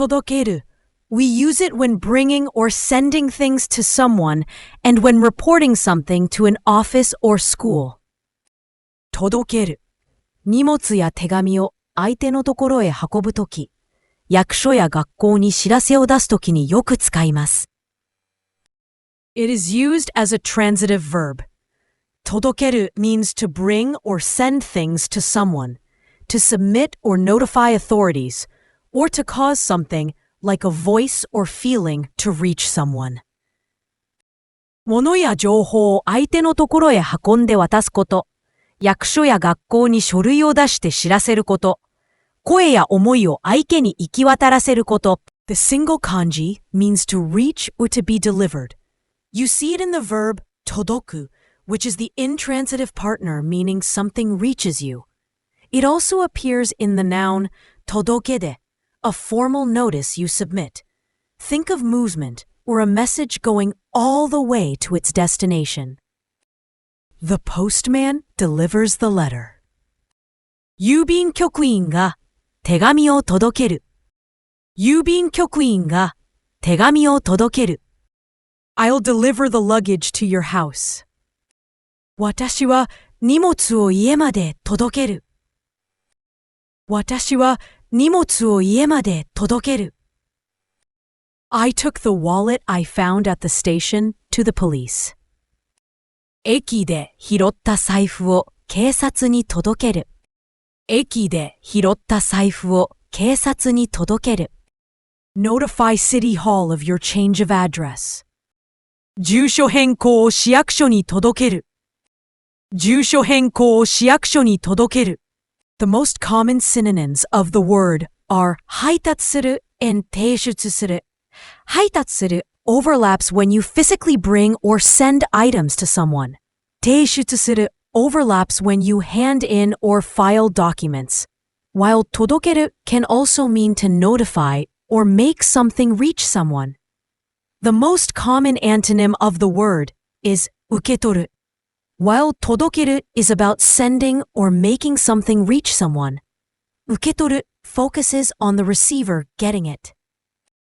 届ける. We use it when bringing or sending things to someone and when reporting something to an office or school. 届ける. 荷物や手紙を相手のところへ運ぶとき、役所や学校に知らせを出すときによく使います。It is used as a transitive verb. 届ける means to bring or send things to someone, to submit or notify authorities, or to cause something like a voice or feeling to reach someone. 物や情報を相手のところへ運んで渡すこと、役所や学校に書類を出して知らせること、声や思いを相手に行き渡らせること。The single kanji means to reach or to be delivered. You see it in the verb 届く, which is the intransitive partner meaning something reaches you. It also appears in the noun 届け出, a formal notice you submit. Think of movement or a message going all the way to its destination. The postman delivers the letter. 郵便局員が手紙を届ける。郵便局員が手紙を届ける。I'll deliver the luggage to your house. 私は荷物を家まで届ける。私は荷物を家まで届ける。I took the wallet I found at the station to the police. 駅で拾った財布を警察に届ける。駅で拾った財布を警察に届ける。Notify City Hall of your change of address. 住所変更を市役所に届ける。住所変更を市役所に届ける。The most common synonyms of the word are 配達する and 提出する。配達する overlaps when you physically bring or send items to someone. 提出する overlaps when you hand in or file documents, while 届ける can also mean to notify or make something reach someone. The most common antonym of the word is 受け取る. While 届ける is about sending or making something reach someone, 受け取る focuses on the receiver getting it.